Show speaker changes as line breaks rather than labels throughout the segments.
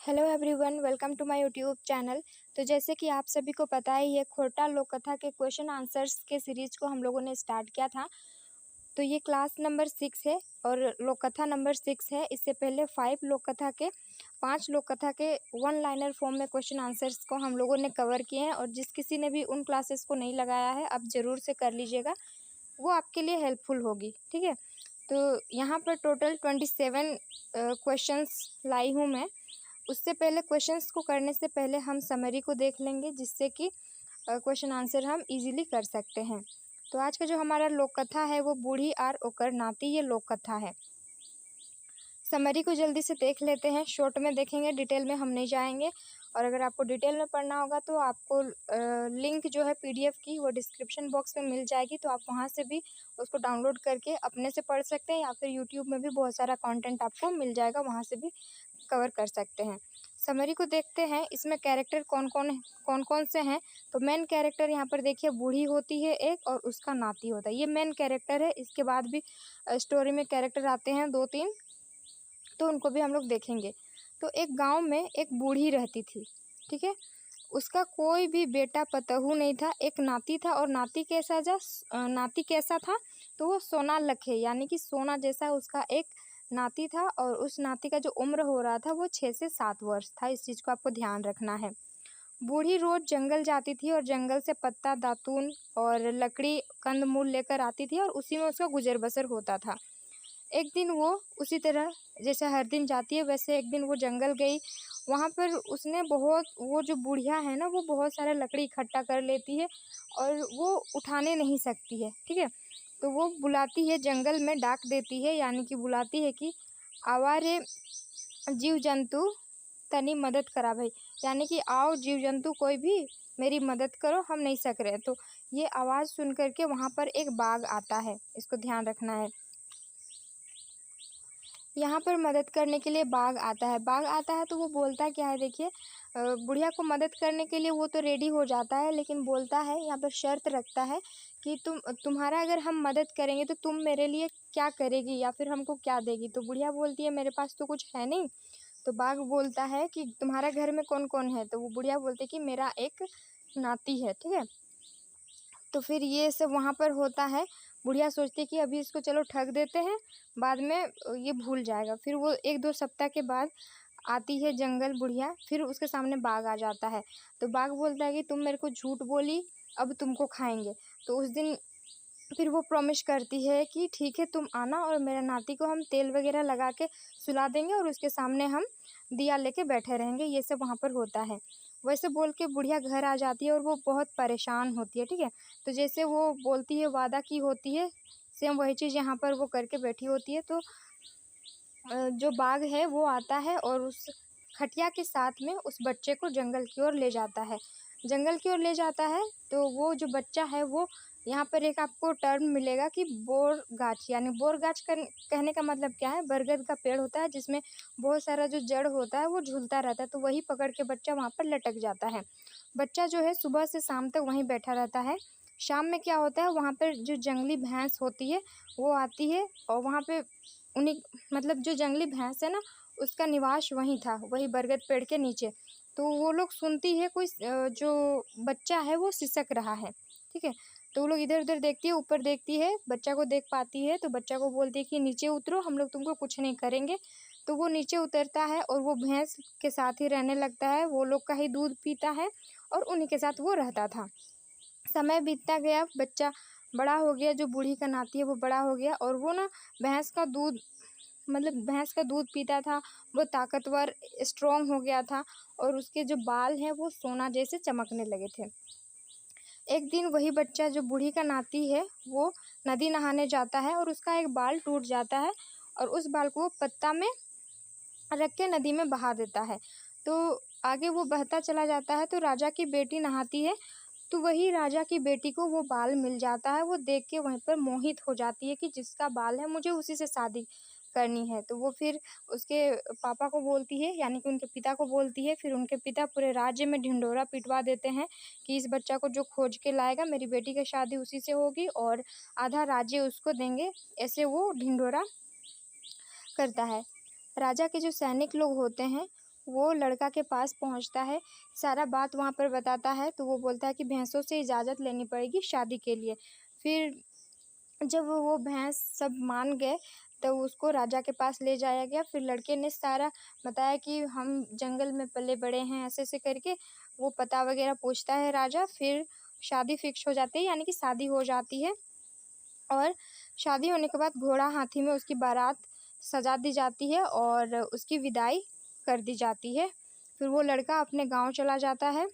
Hello everyone, welcome to my YouTube channel. तो जैसे कि आप सभी को पता ही है, खोटा लोक कथा के क्वेश्चन आंसर्स के सीरीज को हम लोगों ने स्टार्ट किया था। तो ये क्लास नंबर 6 है और लोक कथा नंबर 6 है। इससे पहले 5 लोक कथा के 5 लोक कथा के वन लाइनर फॉर्म में क्वेश्चन आंसर्स को हम लोगों ने कवर किए हैं। और जिस किसी ने भी उन क्लासेस को नहीं लगाया है, आप ज़रूर से कर लीजिएगा, वो आपके लिए हेल्पफुल होगी। ठीक है, तो यहाँ पर टोटल 27 क्वेश्चंस लाई हूँ मैं। उससे पहले क्वेश्चंस को करने से पहले हम समरी को देख लेंगे, जिससे कि क्वेश्चन आंसर हम इजीली कर सकते हैं। तो आज का जो हमारा लोक कथा है वो बूढ़ी आर ओकर नाती, ये लोक कथा है। समरी को जल्दी से देख लेते हैं, शॉर्ट में देखेंगे, डिटेल में हम नहीं जाएंगे। और अगर आपको डिटेल में पढ़ना होगा तो आपको लिंक जो है पीडीएफ की वो डिस्क्रिप्शन बॉक्स में मिल जाएगी, तो आप वहां से भी उसको डाउनलोड करके अपने से पढ़ सकते हैं, या फिर यूट्यूब में भी बहुत सारा कंटेंट आपको मिल जाएगा, वहां से भी कवर कर सकते हैं। समरी को देखते हैं, इसमें कैरेक्टर कौन कौन से हैं। तो मेन कैरेक्टर यहाँ पर देखिए, बूढ़ी होती है एक और उसका नाती होता है, ये मेन कैरेक्टर है। इसके बाद भी स्टोरी में कैरेक्टर आते हैं 2-3, तो उनको भी हम लोग देखेंगे। तो एक गांव में एक बूढ़ी रहती थी, ठीक है। उसका कोई भी बेटा पतहू नहीं था, एक नाती था। और नाती कैसा था, तो वो सोना लखे, यानी कि सोना जैसा उसका एक नाती था। और उस नाती का जो उम्र हो रहा था वो 6 से 7 वर्ष था। इस चीज़ को आपको ध्यान रखना है। बूढ़ी रोज जंगल जाती थी और जंगल से पत्ता, दातून और लकड़ी, कंदमूल लेकर आती थी, और उसी में उसका गुजर बसर होता था। एक दिन वो उसी तरह जैसे हर दिन जाती है, वैसे एक दिन वो जंगल गई। वहाँ पर उसने वो जो बुढ़िया है ना, वो बहुत सारे लकड़ी इकट्ठा कर लेती है और वो उठाने नहीं सकती है, ठीक है। तो वो बुलाती है, जंगल में डाक देती है, यानी कि बुलाती है कि आवारे जीव जंतु तनी मदद करा भाई, यानी कि आओ जीव जंतु कोई भी मेरी मदद करो, हम नहीं सक रहे। तो ये आवाज़ सुन करके वहाँ पर एक बाघ आता है, इसको ध्यान रखना है। यहाँ पर मदद करने के लिए बाघ आता है। तो वो बोलता क्या है, देखिए, बुढ़िया को मदद करने के लिए वो तो रेडी हो जाता है, लेकिन बोलता है, यहाँ पर शर्त रखता है कि तुम्हारा अगर हम मदद करेंगे तो तुम मेरे लिए क्या करेगी, या फिर हमको क्या देगी। तो बुढ़िया बोलती है, मेरे पास तो कुछ है नहीं। तो बाघ बोलता है कि तुम्हारा घर में कौन कौन है। तो वो बुढ़िया बोलती है कि मेरा एक नाती है, ठीक है। तो फिर ये सब वहाँ पर होता है। बुढ़िया सोचती है कि अभी इसको चलो ठग देते हैं, बाद में ये भूल जाएगा। फिर वो 1-2 सप्ताह के बाद आती है जंगल बुढ़िया, फिर उसके सामने बाघ आ जाता है। तो बाघ बोलता है कि तुम मेरे को झूठ बोली, अब तुमको खाएंगे। तो उस दिन फिर वो प्रॉमिस करती है कि ठीक है, तुम आना और मेरे नाती को हम तेल वगैरह लगा के सुला देंगे, और उसके सामने हम दिया लेके बैठे रहेंगे। ये सब वहाँ पर होता है। वैसे बोल के बुढ़िया घर आ जाती है और वो बहुत परेशान होती है, ठीक है। तो जैसे वो बोलती है, वादा की होती है, सेम वही चीज़ यहाँ पर वो करके बैठी होती है। तो जो बाघ है वो आता है और उस खटिया के साथ में उस बच्चे को जंगल की ओर ले जाता है। तो वो जो बच्चा है, वो यहाँ पर एक आपको टर्म मिलेगा कि बोर गाछ, यानी बोर गाछ कहने का मतलब क्या है, बरगद का पेड़ होता है जिसमें बहुत सारा जो जड़ होता है वो झूलता रहता है। तो वही पकड़ के बच्चा वहाँ पर लटक जाता है। बच्चा जो है सुबह से शाम तक वहीं बैठा रहता है। शाम में क्या होता है, वहाँ पर जो जंगली भैंस होती है वो आती है, और वहाँ पे मतलब जो जंगली भैंस है ना, उसका निवास वहीं था, वही बरगद पेड़ के नीचे। तो वो लोग सुनती है कोई जो बच्चा है वो सिसक रहा है, ठीक है। तो वो लोग इधर उधर देखती है, ऊपर देखती है, बच्चा को देख पाती है, तो बच्चा को बोलती है कि नीचे उतरो, हम लोग तुमको कुछ नहीं करेंगे। तो वो नीचे उतरता है और वो भैंस के साथ ही रहने लगता है, वो लोग का ही दूध पीता है और उन्हीं के साथ वो रहता था। समय बीतता गया, बच्चा बड़ा हो गया, जो बूढ़ी का नाती है वो बड़ा हो गया, और वो ना भैंस का दूध पीता था। वो ताकतवर, स्ट्रॉन्ग हो गया था, और उसके जो बाल हैं वो सोना जैसे चमकने लगे थे। एक दिन वही बच्चा, जो बूढ़ी का नाती है, वो नदी नहाने जाता है और उसका एक बाल टूट जाता है, और उस बाल को वो पत्ता में रख के नदी में बहा देता है। तो आगे वो बहता चला जाता है। तो राजा की बेटी नहाती है, तो वही राजा की बेटी को वो बाल मिल जाता है। वो देख के वहीं पर मोहित हो जाती है कि जिसका बाल है मुझे उसी से शादी करनी है। तो वो फिर उसके पापा को बोलती है, यानी कि उनके पिता को बोलती है। फिर उनके पिता पूरे राज्य में ढिंढोरा पिटवा देते हैं कि इस बच्चा को जो खोज के लाएगा, मेरी बेटी की शादी उसी से होगी और आधा राज्य उसको देंगे। ऐसे वो ढिंढोरा करता है। राजा के जो सैनिक लोग होते हैं वो लड़का के पास पहुंचता है, सारा बात वहाँ पर बताता है। तो वो बोलता है कि भैंसों से इजाज़त लेनी पड़ेगी शादी के लिए। फिर जब वो भैंस सब मान गए तो उसको राजा के पास ले जाया गया। फिर लड़के ने सारा बताया कि हम जंगल में पले बड़े हैं, ऐसे ऐसे करके वो पता वगैरह पूछता है राजा। फिर शादी फिक्स हो जाती है, यानी कि शादी हो जाती है। और शादी होने के बाद घोड़ा हाथी में उसकी बारात सजा दी जाती है और उसकी विदाई कर दी जाती है। फिर वो लड़का अपने गांव चला जाता है,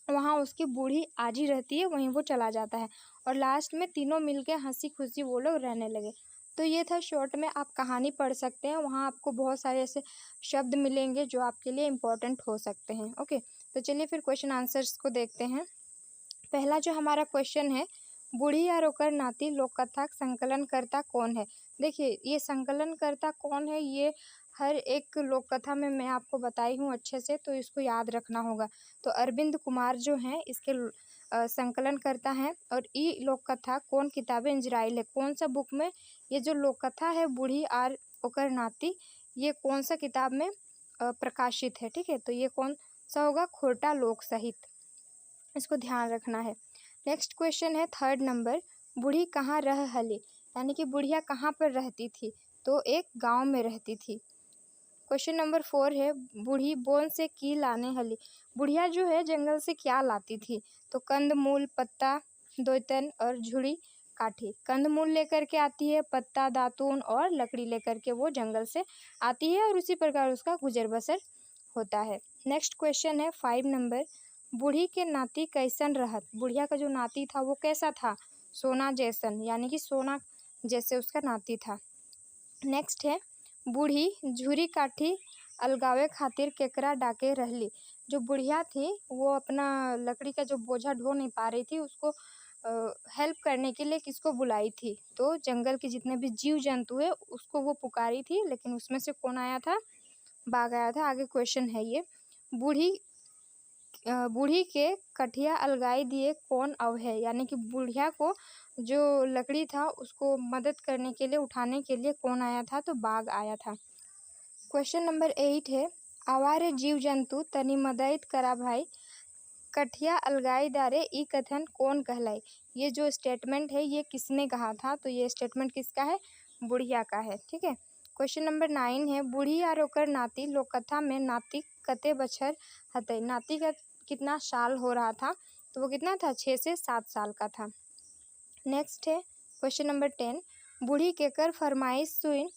वहाँ उसकी बूढ़ी आजी रहती है, वहीं वो चला जाता है। और लास्ट में तीनों मिलके हंसी खुशी वो लोग रहने लगे। तो ये था शॉर्ट में, आप कहानी पढ़ सकते हैं, वहाँ आपको बहुत सारे ऐसे शब्द मिलेंगे जो आपके लिए इम्पोर्टेंट हो सकते हैं। ओके, तो चलिए फिर क्वेश्चन आंसर्स को देखते हैं। पहला जो हमारा क्वेश्चन है, बूढ़ी और ओकर नाती लोककथा संकलनकर्ता कौन है। देखिए ये संकलनकर्ता कौन है, ये हर एक लोककथा में मैं आपको बताई हूँ अच्छे से, तो इसको याद रखना होगा। तो अरविंद कुमार जो हैं इसके संकलनकर्ता हैं। और ई लोककथा कौन किताबें इंजराइल है, कौन सा बुक में ये जो लोककथा है बूढ़ी और ओकर नाती, ये कौन सा किताब में प्रकाशित है। ठीक है, तो ये कौन सा होगा, खोटा लोक साहित्य, इसको ध्यान रखना है। नेक्स्ट क्वेश्चन है थर्ड नंबर, बूढ़ी कहाँ रह हली, यानी कि बुढ़िया कहाँ पर रहती थी, तो एक गांव में रहती थी। क्वेश्चन नंबर 4 है, बूढ़ी बोन से की लाने हली, बुढ़िया जो है जंगल से क्या लाती थी, तो कंद मूल पत्ता दोतन और झुड़ी काठी। कंद मूल लेकर के आती है, पत्ता दातून और लकड़ी लेकर के वो जंगल से आती है और उसी प्रकार उसका गुजर बसर होता है। नेक्स्ट क्वेश्चन है 5 नंबर, बूढ़ी के नाती कैसन रहत, बुढ़िया का जो नाती था वो कैसा था, सोना जैसन, यानी कि सोना जैसे उसका नाती था। नेक्स्ट है, बूढ़ी झुरी काठी अलगावे खातिर केकरा डाके रहली, जो बुढ़िया थी वो अपना लकड़ी का जो बोझा ढो नहीं पा रही थी, उसको हेल्प करने के लिए किसको बुलाई थी, तो जंगल के जितने भी जीव जंतु है उसको वो पुकारी थी, लेकिन उसमें से कौन आया था, बाघ आया था। आगे क्वेश्चन है ये, बूढ़ी के कठिया अलगाई दिए कौन अव है, यानी कि बुढ़िया को जो लकड़ी था उसको मदद करने के लिए उठाने के लिए कौन आया था, तो बाघ आया था। क्वेश्चन नंबर 8 है, आवारे जीव जंतु तनी मदद करा भाई, कठिया अलगाई दारे ई कथन कौन कहलाई, ये जो स्टेटमेंट है ये किसने कहा था, तो ये स्टेटमेंट किसका है, बुढ़िया का है। ठीक है, क्वेश्चन नंबर 9 है, बूढ़ी और ओकर नाती लोककथा में नाती कते बछर हतई, नाती का कितना साल हो रहा था, तो वो कितना था, 6 से 7 साल का था। नेक्स्ट है क्वेश्चन नंबर 10, बूढ़ी केकर फरमाइश सुन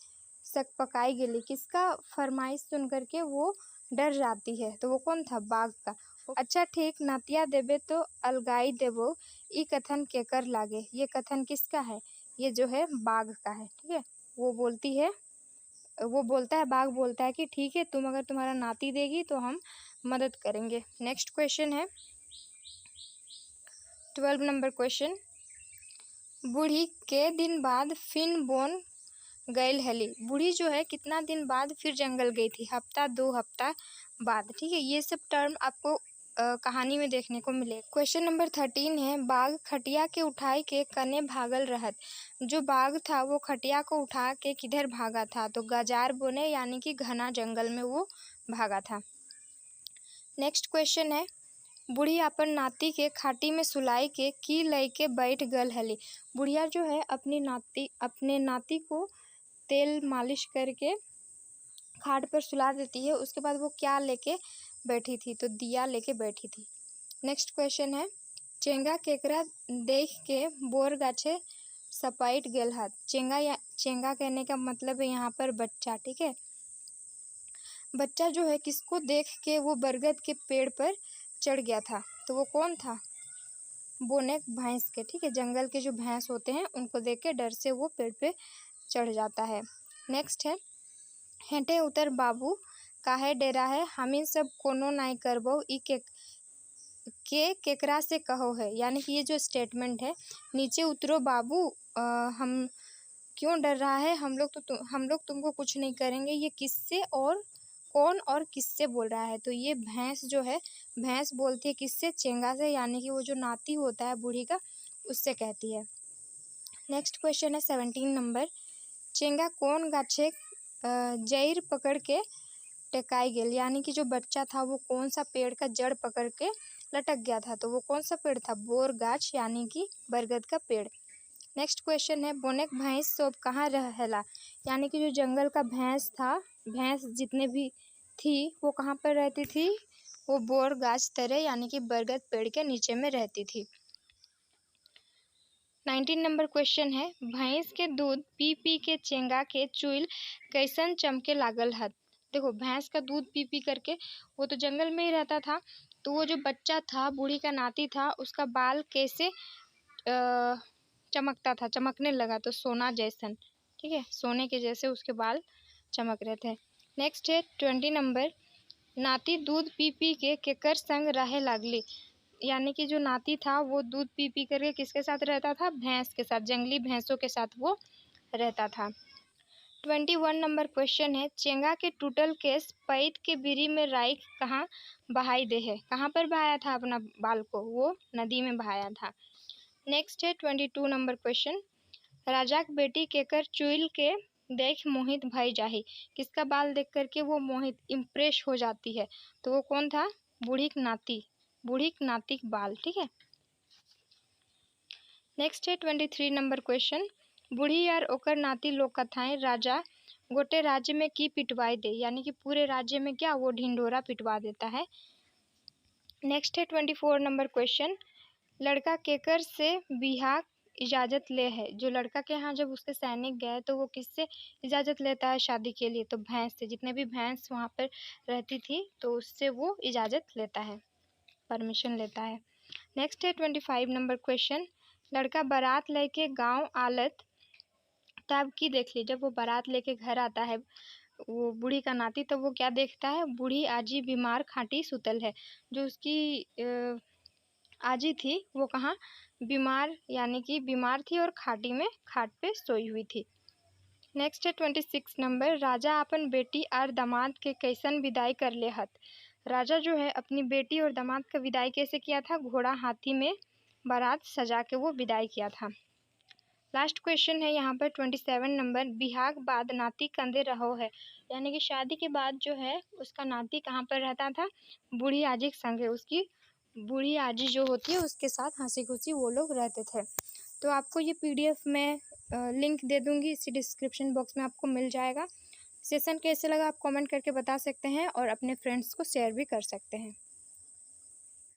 सक पकाई गेली, किसका फरमाइश सुन करके वो डर जाती है, तो वो कौन था, बाघ का। अच्छा ठीक, नातिया देबे तो अलगाई देबो ई कथन केकर लागे, ये कथन किसका है, ये जो है बाघ का है। ठीक है, वो बोलता है, बाघ बोलता है कि ठीक है तुम अगर तुम्हारा नाती देगी तो हम मदद करेंगे। नेक्स्ट क्वेश्चन है 12 नंबर क्वेश्चन, बूढ़ी के दिन बाद फिन बोन गईल हली, बूढ़ी जो है कितना दिन बाद फिर जंगल गई थी, हफ्ता 2 हफ्ता बाद। ठीक है, ये सब टर्म आपको कहानी में देखने को मिले। क्वेश्चन नंबर 13 है, बाघ खटिया के उठाई के कने भागल रहत, जो बाघ था वो खटिया को उठा के किधर भागा था, तो गजार बोने यानी कि घना जंगल में वो भागा था। नेक्स्ट क्वेश्चन है, बुढ़ी अपन नाती के खाटी में सुलाई के की लई के बैठ गल हली, बुढ़िया जो है अपने नाती को तेल मालिश करके खाट पर सुला देती है, उसके बाद वो क्या लेके बैठी थी, तो दिया लेके बैठी थी। नेक्स्ट क्वेश्चन है, चेंगा केकरा देख के बोर गाछे सपाइट गेल हाथ, चेंगा कहने का मतलब है यहाँ पर बच्चा। ठीक है, बच्चा जो है किसको देख के वो बरगद के पेड़ पर चढ़ गया था, तो वो कौन था, बोने भैंस के। ठीक है, जंगल के जो भैंस होते हैं उनको देख के डर से वो पेड़ पे चढ़ जाता है। नेक्स्ट है, हेंटे उतर बाबू काहे डेरा है, हमीन सब कोनो नाई करबो ई केकरा से कहो है, यानी कि ये जो स्टेटमेंट है, नीचे उतरो बाबू, हम क्यों डर रहा है, हम लोग तुमको कुछ नहीं करेंगे, ये किससे और कौन और किससे बोल रहा है, तो ये भैंस जो है, भैंस बोलती है किससे, चेंगा से, यानी कि वो जो नाती होता है बूढ़ी का उससे कहती है। नेक्स्ट क्वेश्चन है 17 नंबर, चेंगा कौन गाछे जैर पकड़ के टेकाई गेल, यानी कि जो बच्चा था वो कौन सा पेड़ का जड़ पकड़ के लटक गया था, तो वो कौन सा पेड़ था, बोर गाछ यानी कि बरगद का पेड़। नेक्स्ट क्वेश्चन है बोनेक भैंस सब कहाँ रहेला, यानी कि जो जंगल का भैंस था, भैंस जितने भी थी वो कहाँ पर रहती थी, वो बोर गाछ तरे यानी कि बरगद पेड़ के नीचे में रहती थी। 19 नंबर क्वेश्चन है भैंस के दूध पी पी के चेंगा के चुइल कैसन चमके लागल हत। देखो भैंस का दूध पी पी करके, वो तो जंगल में ही रहता था, तो वो जो बच्चा था, बूढ़ी का नाती था, उसका बाल कैसे चमकता था, चमकने लगा, तो सोना जैसन, ठीक है, सोने के जैसे उसके बाल चमक रहे थे। नेक्स्ट है 20 नंबर नाती दूध पी पी के केकर संग रहे लागली, यानी कि जो नाती था वो दूध पी पी करके किसके साथ रहता था, भैंस के साथ, जंगली भैंसों के साथ वो रहता था। 21 नंबर क्वेश्चन है चेंगा के टूटल केस पैत के बिरी में राइख कहाँ बहाई दे है, कहाँ पर बहाया था अपना बाल को, वो नदी में बहाया था। नेक्स्ट है 22 नंबर क्वेश्चन राजाक बेटी केकर चुइल के देख मोहित भई जाही, किसका बाल देख करके वो मोहित इम्प्रेस हो जाती है, तो वो कौन था, बूढ़ी नाती, बूढ़ी नाती बाल, ठीक है। नेक्स्ट है 23 नंबर क्वेश्चन बूढ़ी और ओकर नाती लोक कथाएं राजा गोटे राज्य में की पिटवाई दे, यानी कि पूरे राज्य में क्या वो ढिंढोरा पिटवा देता है। नेक्स्ट है 24 नंबर क्वेश्चन लड़का केकर से बिहार इजाज़त ले है, जो लड़का के यहाँ जब उसके सैनिक गए तो वो किससे इजाज़त लेता है शादी के लिए, तो भैंस से, जितने भी भैंस वहाँ पर रहती थी तो उससे वो इजाज़त लेता है, परमिशन लेता है। नेक्स्ट है 25 नंबर क्वेश्चन लड़का बारात लेके गांव आलत तब की देख ली, जब वो बारात लेके घर आता है वो बूढ़ी का नाती, तो वो क्या देखता है, बूढ़ी आजी बीमार खाटी सुतल है, जो उसकी आजी थी वो कहाँ बीमार, यानी कि बीमार थी और खाटी में खाट पे सोई हुई थी। नेक्स्ट है 26 नंबर राजा अपन बेटी और दामाद के कैसन विदाई कर ले हत, राजा जो है अपनी बेटी और दामाद का विदाई कैसे किया था, घोड़ा हाथी में बारात सजा के वो विदाई किया था। लास्ट क्वेश्चन है यहाँ पर 27 नंबर बिहाग बाद नाती कंधे रहो है, यानी कि शादी के बाद जो है उसका नाती कहाँ पर रहता था, बूढ़ी आजी के संग, उसकी बूढ़ी आजी जो होती है उसके साथ हंसी खुशी वो लोग रहते थे। तो आपको ये PDF में लिंक दे दूँगी, इसी डिस्क्रिप्शन बॉक्स में आपको मिल जाएगा। सेशन कैसे लगा आप कमेंट करके बता सकते हैं और अपने फ्रेंड्स को शेयर भी कर सकते हैं।